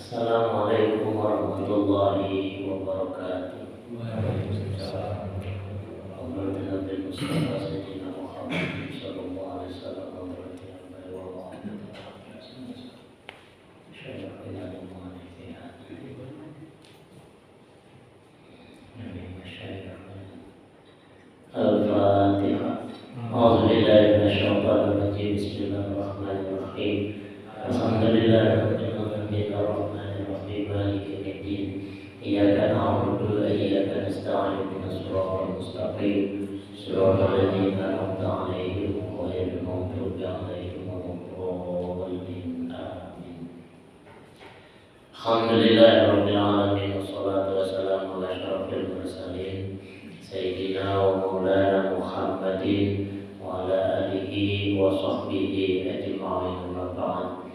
Assalamualaikum warahmatullahi wabarakatuh. Waalaikumsalam. Alhamdulillah bil Mustafa Sayyidina Muhammad sallallahu alaihi wasallam wa barakatuh wa Al-Fatihah. A'udzu billahi minasyaitonir rajim. Bismillahirrahmanirrahim. Alhamdulillahirabbil alamin arrahmanir rahim maliki yaumiddin. Iyyaka na'budu wa iyyaka nasta'in ihdinas siratal mustaqim. Shiratal ladzina an'amta 'alaihim ghairil maghdubi 'alaihim waladdallin. Amin. Alhamdulillahirabbil alamin wassalatu wassalamu ala asyrofil mursalin Sayyidina wa maulana Muhammadin wa ala alihi wa sahbihi ajma'in wa ba'd.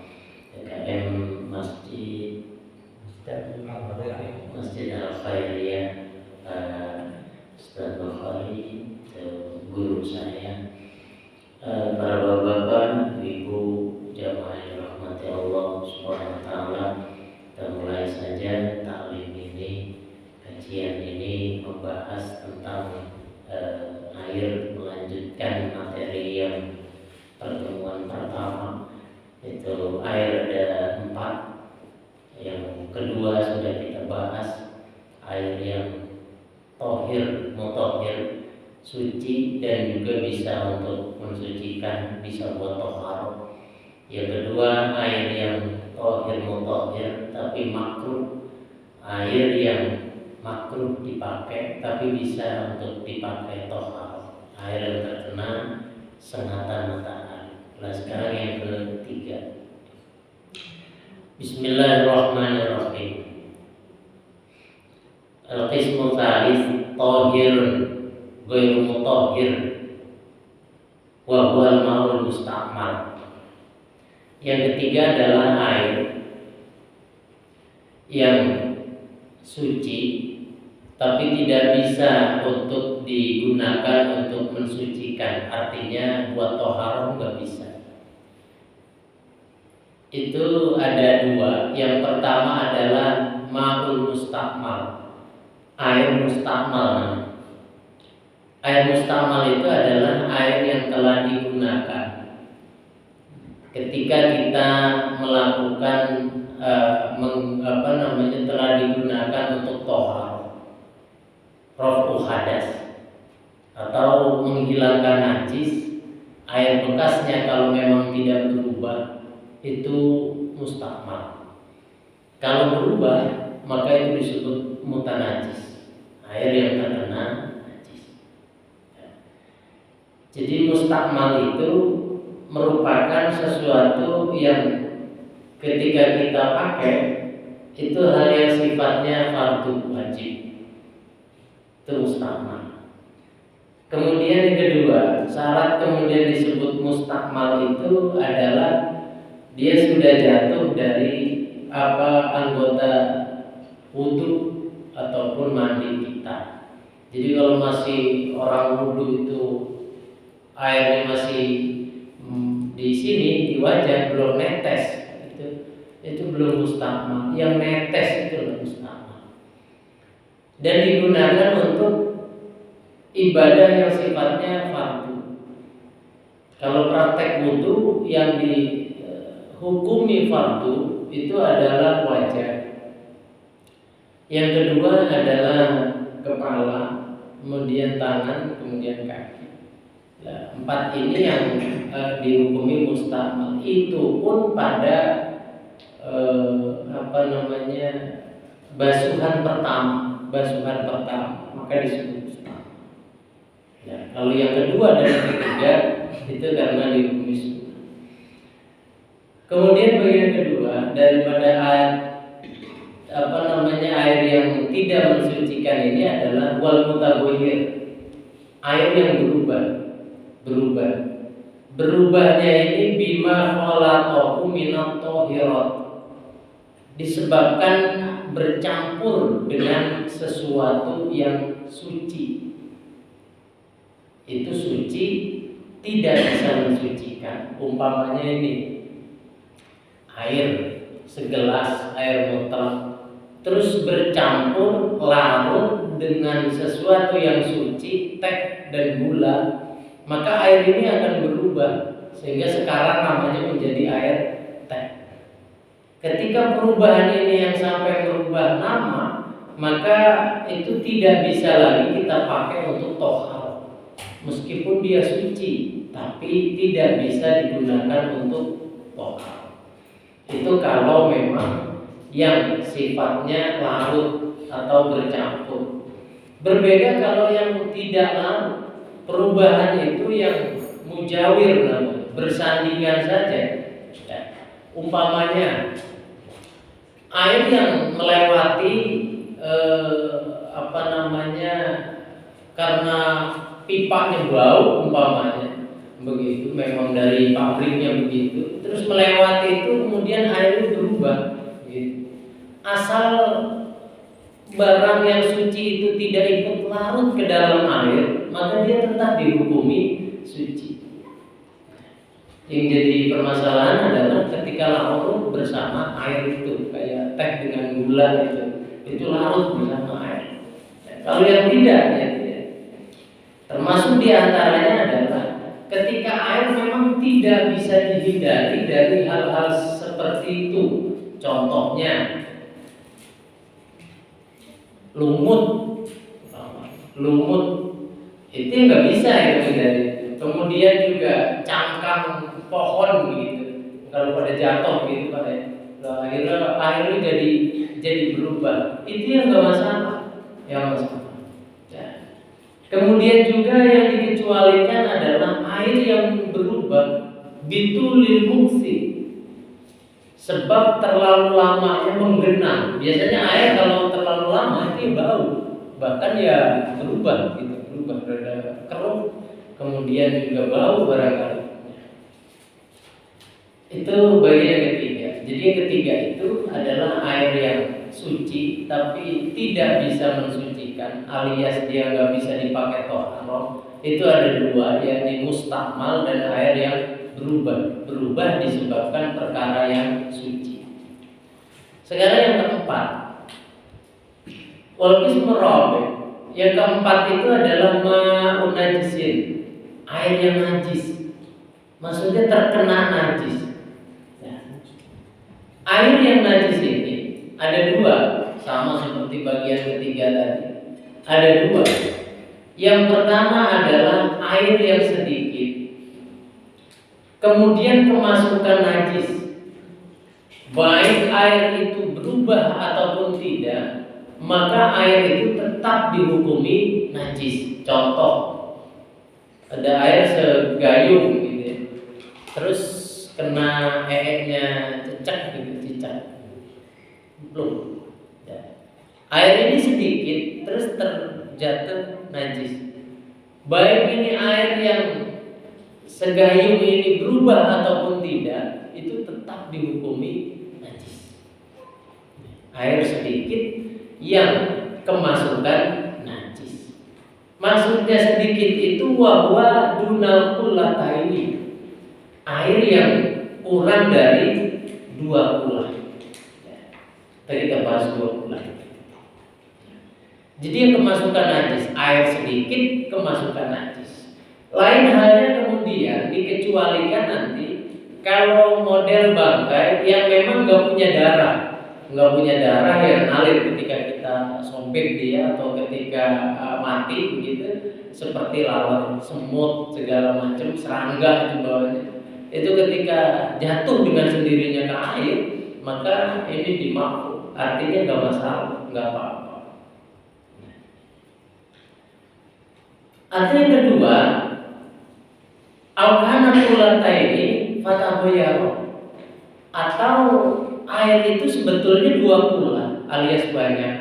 TKM Masjid Al-Khairiyah, Ustaz Bukhari, guru saya, para bapak-bapak, ibu, jamaah yang dirahmati Allah Subhanahu wa taala. Kita mulai saja taklim ini. Kajian ini membahas tentang air, melanjutkan materi yang pertemuan pertama. Itu air ada 4. Yang kedua sudah kita bahas, air yang tohir, mutahhir, suci dan juga bisa untuk mensucikan, bisa buat toharo. Yang kedua air yang tohir, mutahhir tapi makruh, air yang makruh dipakai tapi bisa untuk dipakai toharo, air yang terkena sengatan matahari. Nah sekarang yang ketiga, Bismillahirrahmanirrahim. Al-qismu tsalits tahirun ghairu mutahhir wa huwa al-ma'ul musta'mal. Yang ketiga adalah air yang suci tapi tidak bisa untuk digunakan untuk mensucikan, artinya buat toharo nggak bisa. Itu ada 2. Yang pertama adalah ma'ul mustakmal, air mustakmal. Air mustakmal itu adalah air yang telah digunakan ketika kita melakukan telah digunakan untuk tohar, raf'u hadas atau menghilangkan najis. Air bekasnya kalau memang tidak berubah itu mustakmal. Kalau berubah maka itu disebut mutanajis, air yang terkena najis. Jadi mustakmal itu merupakan sesuatu yang ketika kita pakai itu hal yang sifatnya fardu wajib, itu mustakmal. Kemudian yang kedua, syarat kemudian disebut mustakmal itu adalah dia sudah jatuh dari anggota wudu ataupun mandi kita. Jadi kalau masih orang wudu itu airnya masih di sini di wajah belum netes, itu belum mustakmal. Yang netes itu belum mustakmal. Dan digunakan untuk ibadah yang sifatnya fardu. Kalau praktek wudu yang dihukumi fardu itu adalah wajah. Yang kedua adalah kepala, kemudian tangan, kemudian kaki. Nah, 4 ini yang dihukumi mustakmal. Itu pun pada basuhan pertama maka disebut mustakmal. Nah, kalau yang kedua dan yang ketiga itu karena dihukumi sunnah. Kemudian bagian kedua daripada air yang tidak mensucikan ini adalah wal mutaghayyir, air yang berubah. Berubahnya ini bima khalaqahu minat tahirat, disebabkan bercampur dengan sesuatu yang suci. Itu suci tidak bisa mensucikan. Umpamanya ini air segelas air mutlak terus bercampur larut dengan sesuatu yang suci, teh dan gula, maka air ini akan berubah sehingga sekarang namanya menjadi air teh. Ketika perubahan ini yang sampai merubah nama, maka itu tidak bisa lagi kita pakai untuk tohar. Meskipun dia suci, tapi tidak bisa digunakan untuk tohar. Itu kalau memang yang sifatnya larut atau bercampur. Berbeda kalau yang tidak larut, perubahan itu yang mujawir namanya, bersandingan saja. Ya. Umpamanya air yang melewati karena pipanya bau umpamanya begitu, memang dari pabriknya begitu, terus melewati itu kemudian air itu berubah gitu. Asal barang yang suci itu tidak ikut larut ke dalam air, maka dia tetap dihukumi suci. Yang jadi permasalahan adalah ketika larut bersama air itu, kayak teh dengan gula itu larut bersama air. Kalau yang tidak, ya, termasuk diantaranya adalah ketika air memang tidak bisa dihindari dari hal-hal seperti itu. Contohnya lumut itu nggak bisa ya dihindari. Kemudian juga cangkang pohon begitu, kalau pada jatuh gitu akhirnya airnya jadi berubah, itu yang nggak masalah. Yang masalah. Ya. Kemudian juga yang dikecualikan adalah air yang berubah bitulil muksi, sebab terlalu lamanya menggenang. Biasanya air kalau terlalu lama itu bau, bahkan ya berubah rada keruh, kemudian juga bau barangkali. Itu bagian yang ketiga. Jadi yang ketiga itu adalah air yang suci tapi tidak bisa mensucikan, alias dia nggak bisa dipakai toharoh. Itu ada dua, yakni mustakmal dan air yang berubah disebabkan perkara yang suci. Sekarang yang keempat, wal-qismu rabi'. Yang keempat itu adalah ma'un najisin, air yang najis, maksudnya terkena najis. Air yang najis ini ada dua, sama seperti bagian ketiga tadi. Ada dua. Yang pertama adalah air yang sedikit, kemudian kemasukan najis, baik air itu berubah ataupun tidak, maka air itu tetap dihukumi najis. Contoh, ada air segayung gitu ya, terus kena eheknya cecak gitu, belum. Ya. Air ini sedikit terus terjatuh najis. Baik ini air yang segayung ini berubah ataupun tidak, itu tetap dihukumi najis. Air sedikit yang kemasukan najis. Maksudnya sedikit itu wahwa dunal kullataini, air yang kurang dari 2 kulah. Tadi kita bahas 2 kulah. Jadi yang kemasukan najis, air sedikit kemasukan najis. Lain halnya kemudian dikecualikan nanti kalau model bangkai yang memang nggak punya darah yang ngalir ketika kita sobek dia atau ketika mati begitu, seperti lalat, semut, segala macam, serangga itu bawahnya. Itu ketika jatuh dengan sendirinya ke air, maka ini dimaafkan, artinya nggak masalah, nggak apa-apa. Artinya yang kedua, al-kana kulataini fatabayaro, atau air itu sebetulnya 2 kula alias banyak,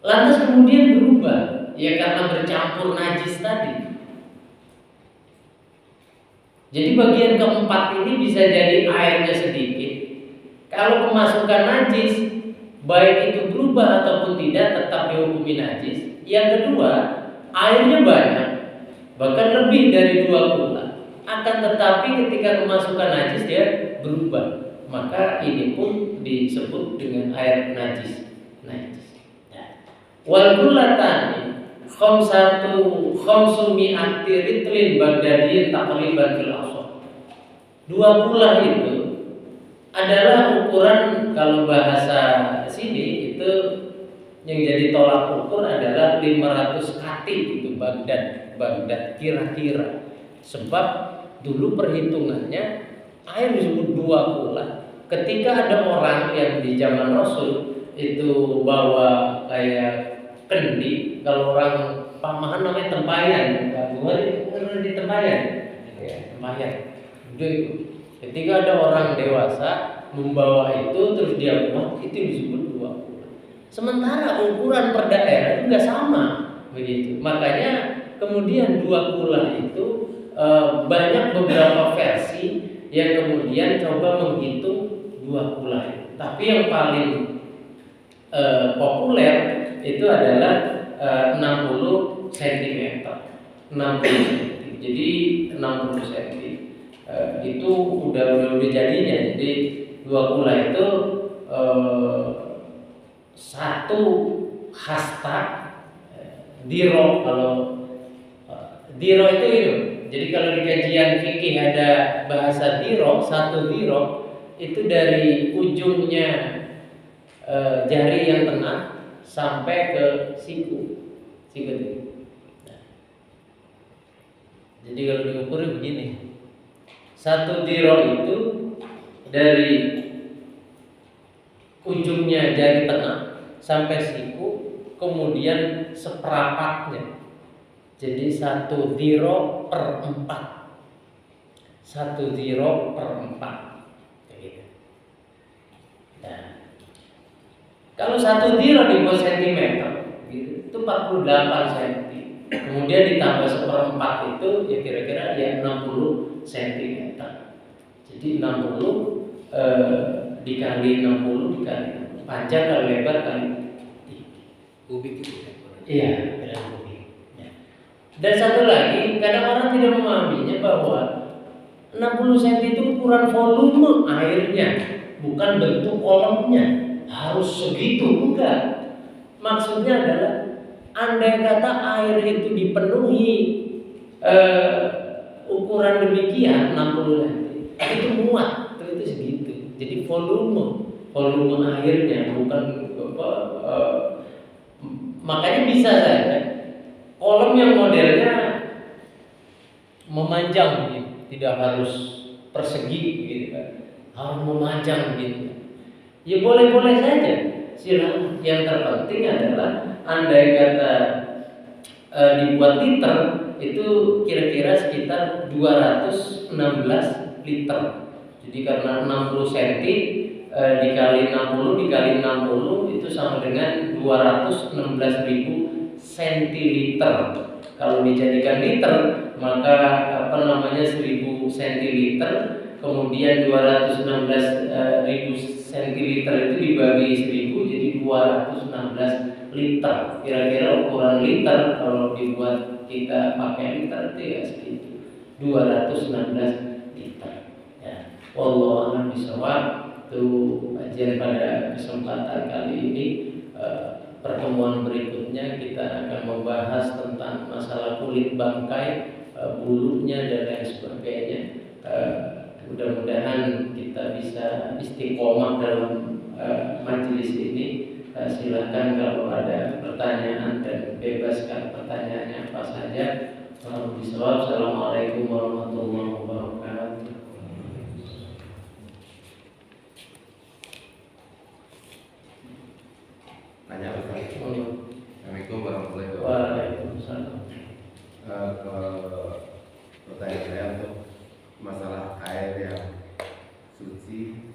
lantas kemudian berubah ya karena bercampur najis tadi. Jadi bagian keempat ini bisa jadi airnya sedikit. Kalau kemasukan najis, baik itu berubah ataupun tidak, tetap dihukumi najis. Yang kedua, airnya banyak, bahkan lebih dari 2 kula. Akan tetapi ketika kemasukan najis dia berubah. maka ini pun disebut dengan air najis. Wal gullatani khamsumi'ati ritlin bagdadiyin taqriban fil asr. 2 gula itu adalah ukuran, kalau bahasa sini itu yang jadi tolak ukur adalah 500 kati itu Baghdad kira-kira. Sebab dulu perhitungannya air disebut 2 gula. Ketika ada orang yang di zaman Rasul itu bawa kayak kendi, kalau orang Pamahan namanya tempayan, di tempayan, ya, tempayan. Itu. Ketika ada orang dewasa membawa itu terus dia buang, itu disebut 2 gula. Sementara ukuran per daerah itu nggak sama, begitu. Makanya kemudian 2 gula itu banyak beberapa versi yang kemudian coba menghitung 2 gula. Tapi yang paling populer itu adalah 60 cm. 60 cm. Jadi 60 cm itu udah jadinya. Jadi 2 gula itu 1 hasta diro. Kalau diro itu. Jadi kalau di kajian fikih ada bahasa diro, 1 diro itu dari ujungnya jari yang tengah sampai ke siku. Jadi kalau diukur begini, 1 diro itu dari ujungnya jari tengah sampai siku, kemudian seperempatnya. Jadi 1 diro per 4. 1 diro per 4. Kayak gitu. Nah, kalau 1 diro dibuat cm, gitu, itu 48 cm. Kemudian ditambah seperempat itu ya kira-kira ya 60 cm. Jadi 60 dikali 60 dikali panjang kali lebar kali kubik itu. Iya, kubik. Dan satu lagi, kadang orang tidak memahaminya bahwa 60 cm itu ukuran volume airnya, bukan bentuk kolamnya. Harus segitu, enggak. Maksudnya adalah andai kata air itu dipenuhi ukuran demikian 60 cm, itu muat, itu segitu. Jadi volume airnya bukan makanya bisa saja kolam yang modelnya memanjang gitu, tidak harus persegi gitu kan, harus memanjang gitu. Ya boleh-boleh saja, silakan. Yang terpenting adalah andai kata dibuat liter itu kira-kira sekitar 216 liter. Jadi karena 60 cm dikali 60 dikali 60 itu sama dengan 216.000 centiliter. Kalau dijadikan liter maka 1000 centiliter, kemudian 216.000 centiliter itu dibagi 1000 jadi 216 liter. Kira-kira ukuran liter kalau dibuat kita pakai liter itu ya segitu, 216 liter. Ya, wallahu a'lam bishawab. Itu kajian pada kesempatan kali ini. Pertemuan berikutnya kita akan membahas tentang masalah kulit bangkai, bulunya dan lain sebagainya. Mudah-mudahan kita bisa istiqomah dalam majelis ini. Silakan kalau ada pertanyaan dan bebaskan pertanyaannya apa saja. Assalamualaikum warahmatullahi wabarakatuh. Nanya apa? Assalamualaikum warahmatullahi wabarakatuh. Waalaikumsalam. Pertanyaan saya untuk masalah air yang suci